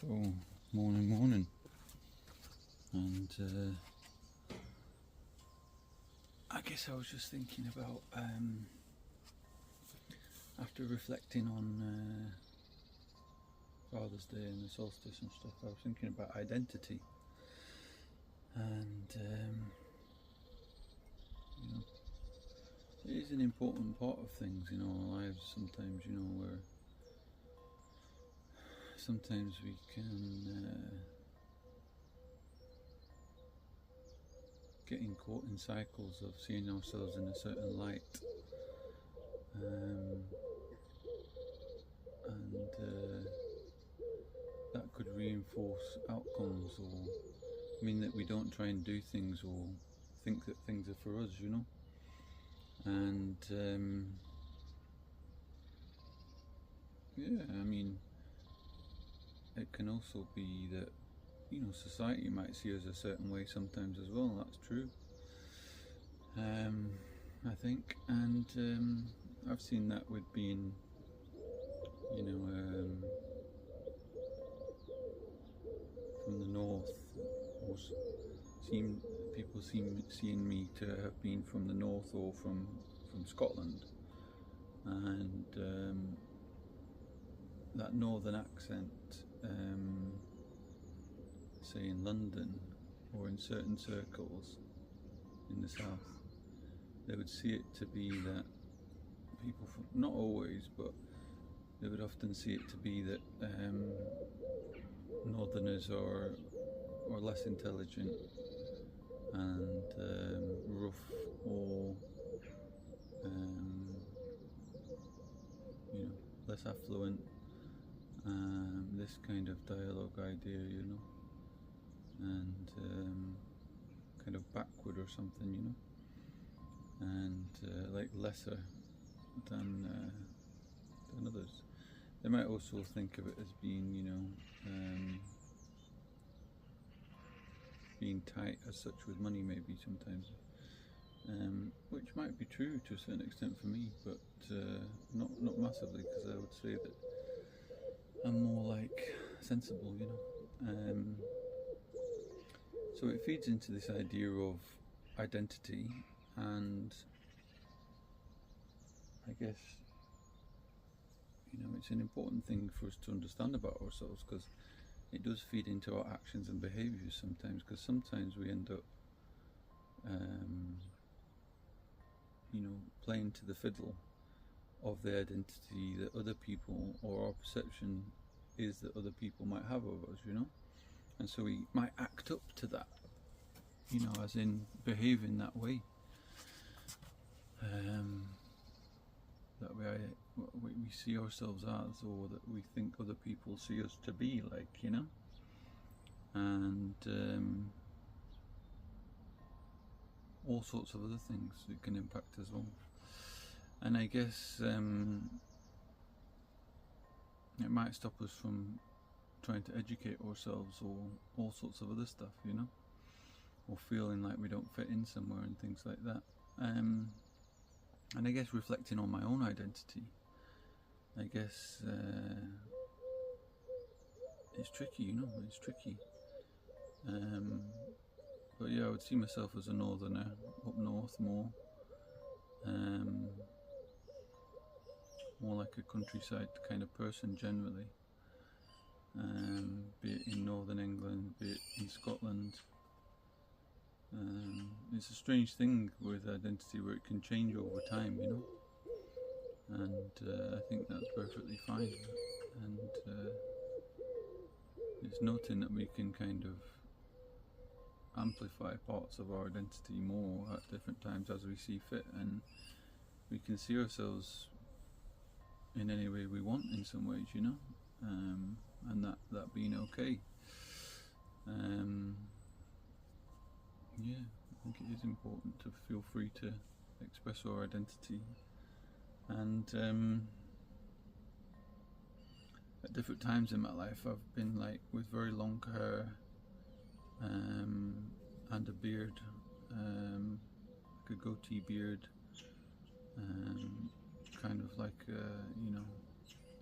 So, morning, and I guess I was just thinking about, after reflecting on Father's Day and the solstice and stuff, I was thinking about identity, and it is an important part of things in our lives sometimes, where sometimes we can getting caught in cycles of seeing ourselves in a certain light, and that could reinforce outcomes or mean that we don't try and do things or think that things are for us, and it can also be that society might see us a certain way sometimes as well. That's true. I think, and I've seen that with being, from the north, or seeing me to have been from the north or from Scotland, and that northern accent, say in London or in certain circles in the south, they would see it to be that people from, not always, but they would often see it to be that northerners are less intelligent and rough, or less affluent, this kind of dialogue idea, and kind of backward or something, and like lesser than others. They might also think of it as being, being tight as such with money, maybe sometimes, which might be true to a certain extent for me, but not massively, because I would say that I'm more like sensible, so it feeds into this idea of identity, and I guess it's an important thing for us to understand about ourselves, because it does feed into our actions and behaviours sometimes, because sometimes we end up playing to the fiddle of the identity that other people, or our perception is that other people might have of us, and so we might act up to that, as in behave in that way, that we see ourselves as, or that we think other people see us to be like, and all sorts of other things that can impact as well. And I guess it might stop us from trying to educate ourselves, or all sorts of other stuff, or feeling like we don't fit in somewhere and things like that. And I guess reflecting on my own identity, I guess it's tricky, it's tricky. But yeah, I would see myself as a northerner, up north more. More like a countryside kind of person generally, be it in northern England, be it in Scotland. It's a strange thing with identity, where it can change over time, and I think that's perfectly fine, and it's noting that we can kind of amplify parts of our identity more at different times as we see fit, and we can see ourselves in any way we want in some ways, and that being okay. Yeah, I think it is important to feel free to express our identity, and at different times in my life I've been like with very long hair, and a beard, like a goatee beard, kind of like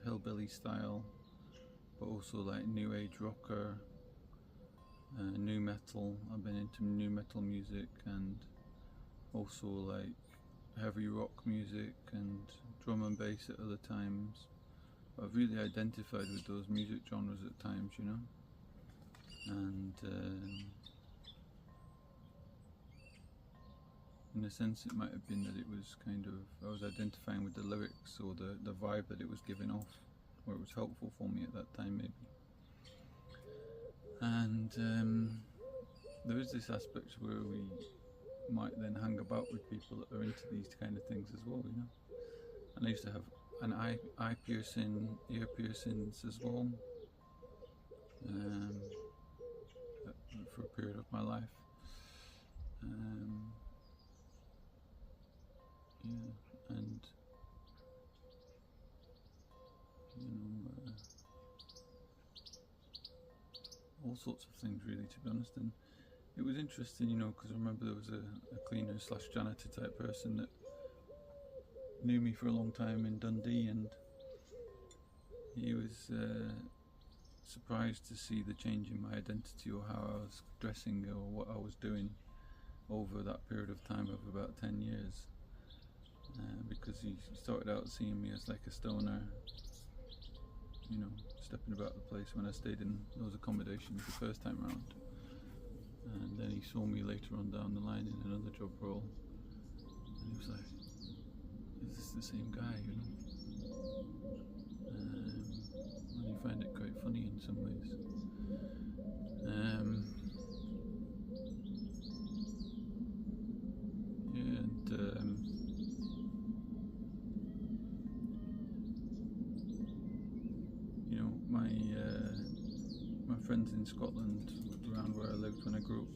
hillbilly style, but also like new age rocker, new metal. I've been into new metal music, and also like heavy rock music and drum and bass at other times. But I've really identified with those music genres at times, you know. And in a sense it might have been that it was kind of, I was identifying with the lyrics or the vibe that it was giving off, or it was helpful for me at that time maybe. And there is this aspect where we might then hang about with people that are into these kind of things as well, you know. And I used to have an eye piercing, ear piercings as well, for a period of my life. Yeah, and you know, all sorts of things really, to be honest. And it was interesting, you know, because I remember there was a cleaner slash janitor type person that knew me for a long time in Dundee, and he was surprised to see the change in my identity or how I was dressing or what I was doing over that period of time of about 10 years, because he started out seeing me as like a stoner, you know, stepping about the place when I stayed in those accommodations the first time round, and then he saw me later on down the line in another job role, and he was like, is this the same guy, you know? And you find it quite funny in some ways. Yeah, and you know, my friends in Scotland, around where I lived when I grew up,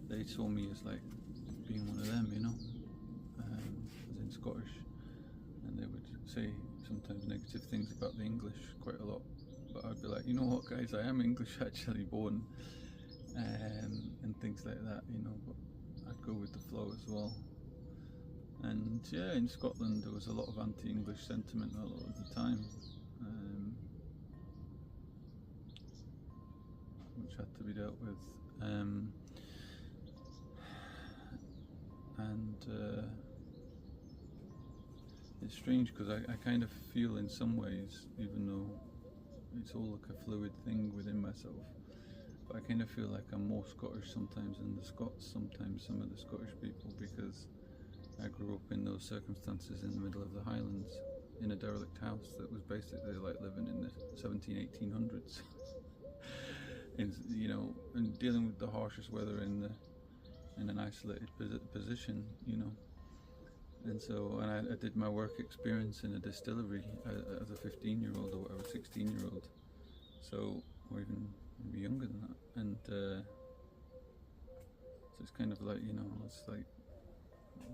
they saw me as like being one of them, you know, as in Scottish, and they would say sometimes negative things about the English quite a lot, but I'd be like, you know what guys, I am English actually, born, and things like that, you know, but I'd go with the flow as well. And yeah, in Scotland there was a lot of anti-English sentiment a lot of the time, which had to be dealt with, and it's strange because I kind of feel in some ways, even though it's all like a fluid thing within myself, but I kind of feel like I'm more Scottish sometimes than the Scots, sometimes some of the Scottish people, because I grew up in those circumstances in the middle of the Highlands in a derelict house that was basically like living in the 1800s. In, you know, and dealing with the harshest weather in an isolated position, you know. And so, and I did my work experience in a distillery as a 15-year-old or whatever, 16-year-old, so, or even maybe younger than that. And so it's kind of like, you know, it's like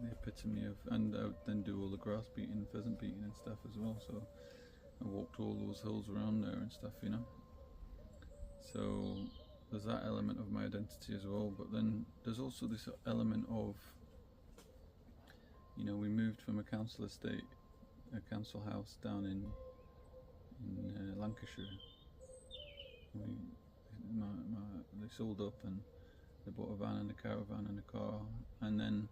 the epitome of, and I would then do all the grass beating, pheasant beating and stuff as well, so I walked all those hills around there and stuff, you know. So there's that element of my identity as well, but then there's also this element of, you know, we moved from a council estate, a council house down in Lancashire. They sold up and they bought a van and a caravan and a car, and then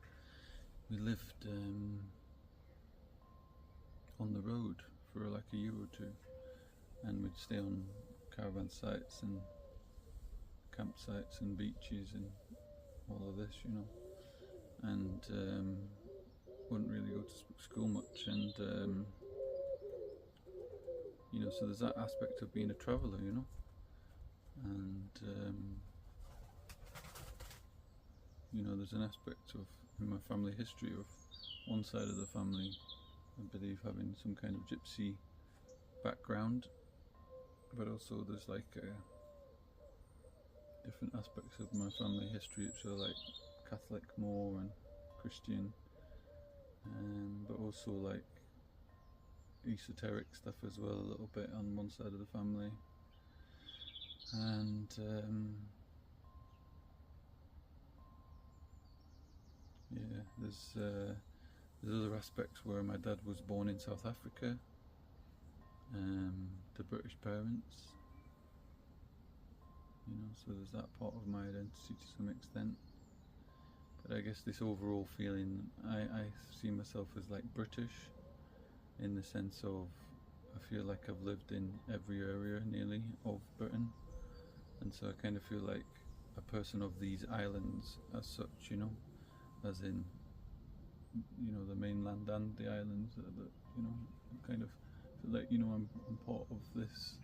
we lived on the road for like a year or two, and we'd stay on caravan sites and campsites and beaches and all of this, you know, and wouldn't really go to school much, and you know, so there's that aspect of being a traveller, you know, and you know, there's an aspect of, in my family history, of one side of the family, I believe, having some kind of gypsy background, but also there's like different aspects of my family history which are like Catholic more and Christian, but also like esoteric stuff as well, a little bit on one side of the family, and yeah, there's other aspects where my dad was born in South Africa, to British parents, you know, so there's that part of my identity to some extent. But I guess this overall feeling, I see myself as like British, in the sense of I feel like I've lived in every area nearly of Britain, and so I kind of feel like a person of these islands as such, you know, as in, you know, the mainland and the islands, you know, kind of feel like, you know, I'm part of this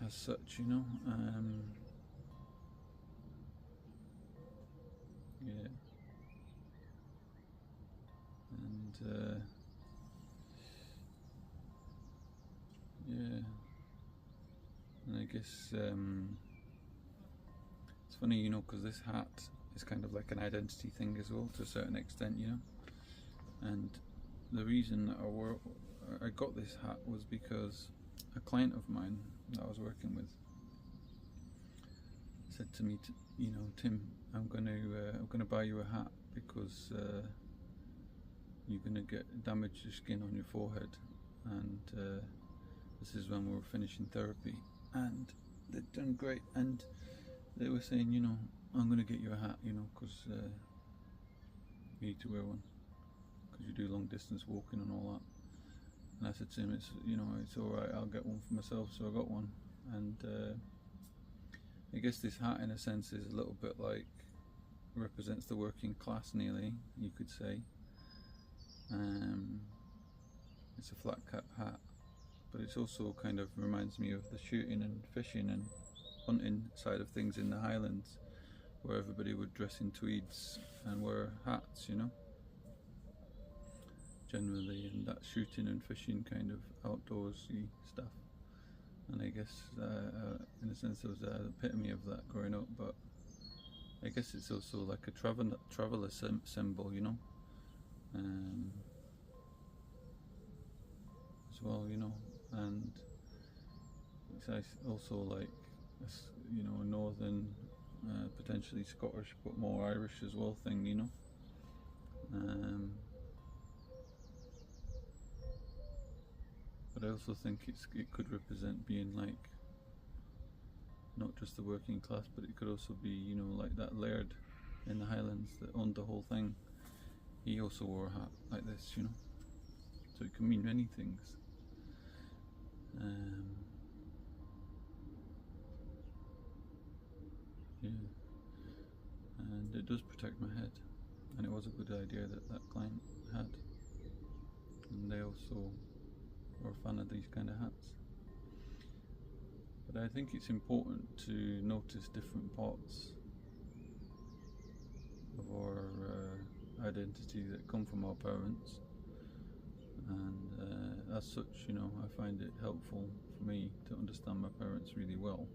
as such, you know. Yeah, and yeah, and I guess it's funny, you know, because this hat is kind of like an identity thing as well, to a certain extent, you know. And the reason I got this hat was because a client of mine that I was working with said to me, you know, Tim, I'm gonna buy you a hat because you're gonna get damage your skin on your forehead, and this is when we were finishing therapy, and they'd done great, and they were saying, you know, I'm gonna get you a hat, you know, because you need to wear one because you do long distance walking and all that. And I said to him, it's, you know, it's all right, I'll get one for myself. So I got one, and I guess this hat, in a sense, is a little bit like represents the working class, nearly, you could say. It's a flat cap hat, but it's also kind of reminds me of the shooting and fishing and hunting side of things in the Highlands, where everybody would dress in tweeds and wear hats, you know, generally, and that shooting and fishing kind of outdoorsy stuff. And I guess in a sense it was an epitome of that growing up, but I guess it's also like a traveller symbol, you know, as well, you know. And it's also like, you know, a northern, potentially Scottish, but more Irish as well thing, you know. But I also think it could represent being like not just the working class, but it could also be, you know, like that laird in the Highlands that owned the whole thing. He also wore a hat like this, you know. So it can mean many things. Yeah, and it does protect my head, and it was a good idea that that client had, and they also were a fan of these kind of hats. But I think it's important to notice different parts of our identity that come from our parents, and as such, you know, I find it helpful for me to understand my parents really well,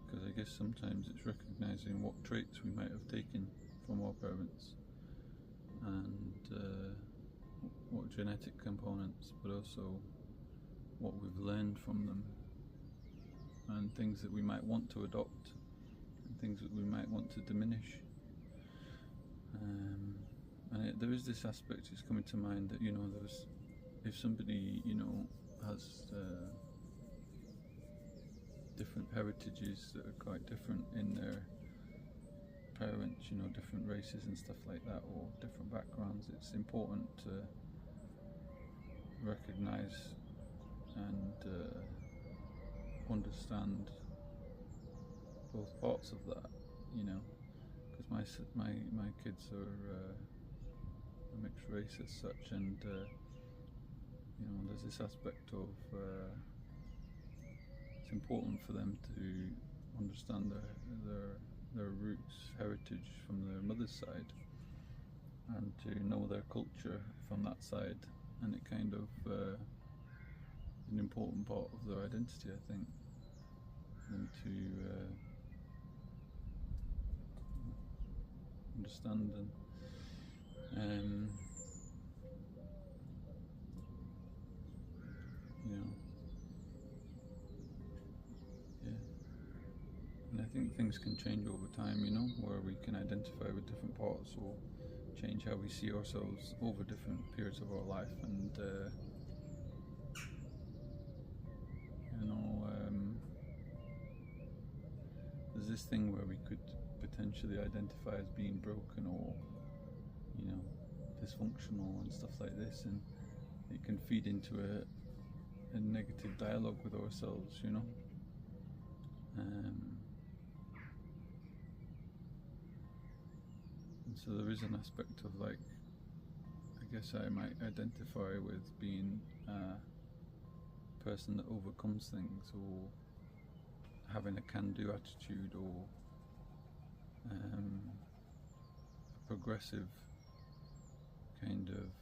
because I guess sometimes it's recognizing what traits we might have taken from our parents, and what genetic components, but also what we've learned from them, and things that we might want to adopt, and things that we might want to diminish. And there is this aspect that's coming to mind that, you know, if somebody, you know, has different heritages that are quite different in their parents, you know, different races and stuff like that, or different backgrounds, it's important to recognize and understand both parts of that, you know, because my kids are a mixed race as such, and you know, there's this aspect of it's important for them to understand their roots, heritage from their mother's side, and to know their culture from that side, and it kind of an important part of their identity, I think, them to understand and you know, yeah. And I think things can change over time, you know, where we can identify with different parts or change how we see ourselves over different periods of our life, and you know, this thing where we could potentially identify as being broken or, you know, dysfunctional and stuff like this, and it can feed into a negative dialogue with ourselves, you know. And so there is an aspect of, like, I guess I might identify with being a person that overcomes things, or having a can-do attitude, or a progressive kind of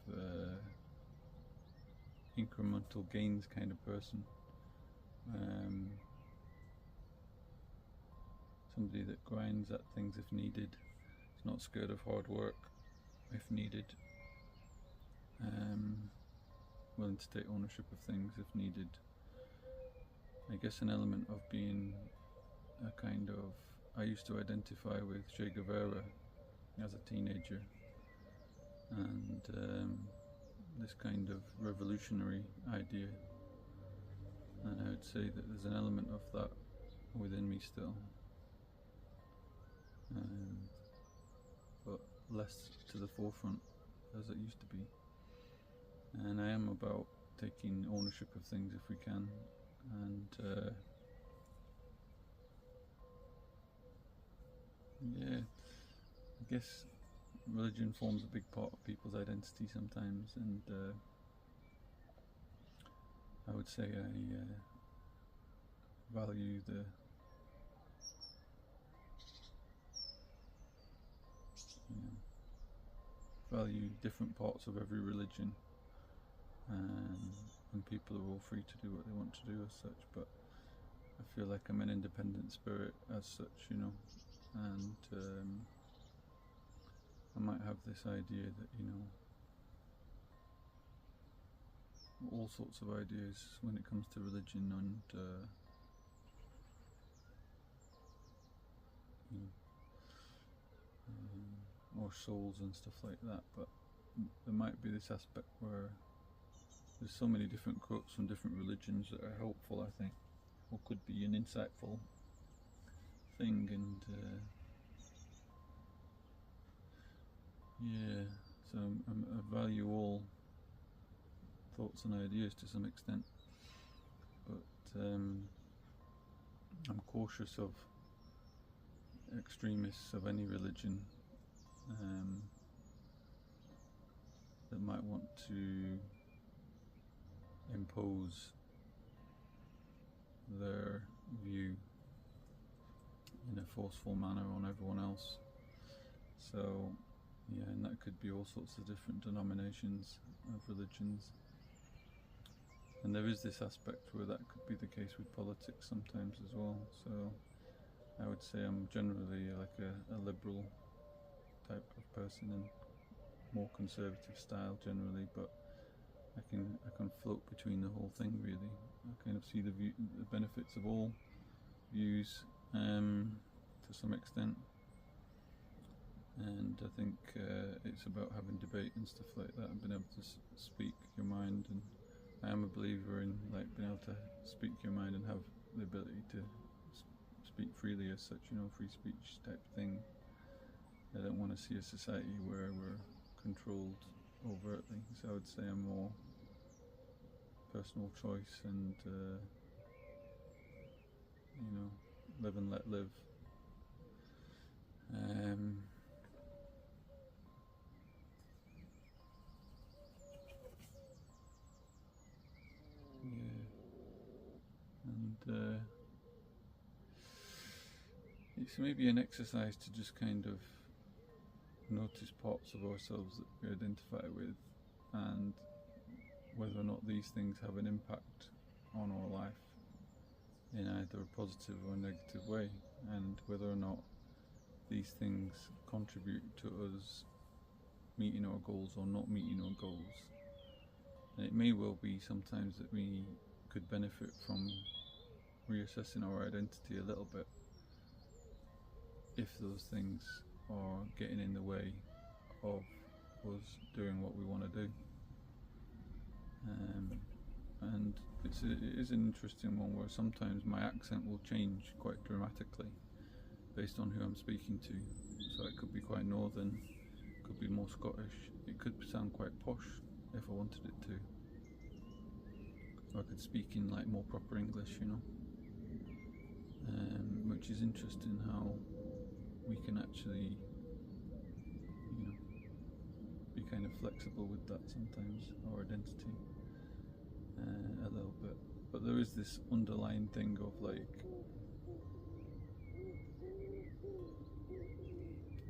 incremental gains kind of person. Somebody that grinds at things if needed, is not scared of hard work if needed, willing to take ownership of things if needed. I guess an element of being a kind of, I used to identify with Che Guevara as a teenager, and this kind of revolutionary idea, and I would say that there's an element of that within me still, but less to the forefront as it used to be. And I am about taking ownership of things if we can, and yeah, I guess religion forms a big part of people's identity sometimes, and I would say I value value different parts of every religion, and people are all free to do what they want to do as such, but I feel like I'm an independent spirit as such, you know, and I might have this idea that, you know, all sorts of ideas when it comes to religion, and you know, or souls and stuff like that, but there might be this aspect where there's so many different quotes from different religions that are helpful, I think, or could be an insightful thing, and yeah, so I value all thoughts and ideas to some extent, but I'm cautious of extremists of any religion that might want to impose their view in a forceful manner on everyone else. So yeah, and that could be all sorts of different denominations of religions, and there is this aspect where that could be the case with politics sometimes as well. So I would say I'm generally like a liberal type of person, and more conservative style generally, but I can float between the whole thing really. I kind of see the benefits of all views to some extent, and I think it's about having debate and stuff like that, and being able to speak your mind, and I am a believer in, like, being able to speak your mind and have the ability to speak freely as such, you know, free speech type thing. I don't want to see a society where we're controlled overtly, so I would say I'm more personal choice and you know, live and let live. Yeah, and it's maybe an exercise to just kind of notice parts of ourselves that we identify with, and whether or not these things have an impact on our life in either a positive or a negative way, and whether or not these things contribute to us meeting our goals or not meeting our goals. And it may well be sometimes that we could benefit from reassessing our identity a little bit if those things are getting in the way of us doing what we want to do. And it is an interesting one where sometimes my accent will change quite dramatically based on who I'm speaking to. So it could be quite northern, could be more Scottish, it could sound quite posh if I wanted it to. Or I could speak in like more proper English, you know. Which is interesting how we can actually, you know, be kind of flexible with that sometimes, our identity, a little bit. But there is this underlying thing of like,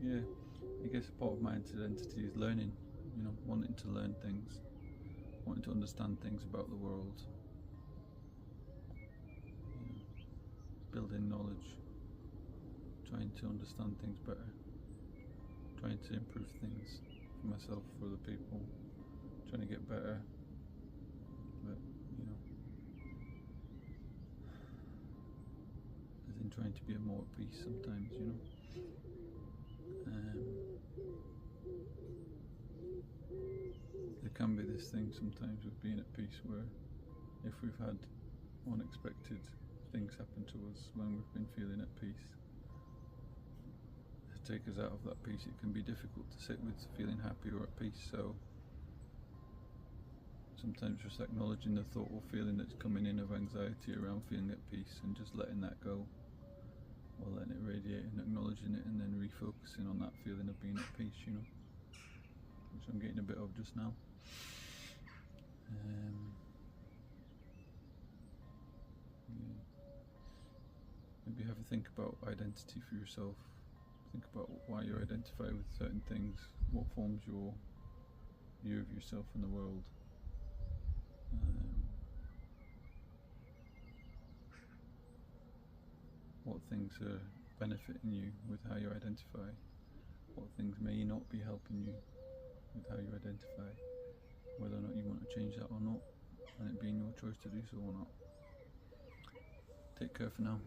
yeah, I guess a part of my identity is learning, you know, wanting to learn things, wanting to understand things about the world, you know, building knowledge, trying to understand things better, trying to improve things for myself, for other people, trying to get better, but, you know, as in trying to be more at peace sometimes, you know. There can be this thing sometimes with being at peace where if we've had unexpected things happen to us when we've been feeling at peace, to take us out of that peace, it can be difficult to sit with feeling happy or at peace. So sometimes just acknowledging the thought or feeling that's coming in of anxiety around feeling at peace and just letting that go, or letting it radiate and acknowledging it, and then refocusing on that feeling of being at peace, you know, which I'm getting a bit of just now. Yeah. Maybe have a think about identity for yourself. Think about why you identify with certain things, what forms your view of yourself in the world. What things are benefiting you with how you identify, what things may not be helping you with how you identify, whether or not you want to change that or not, and it being your choice to do so or not. Take care for now.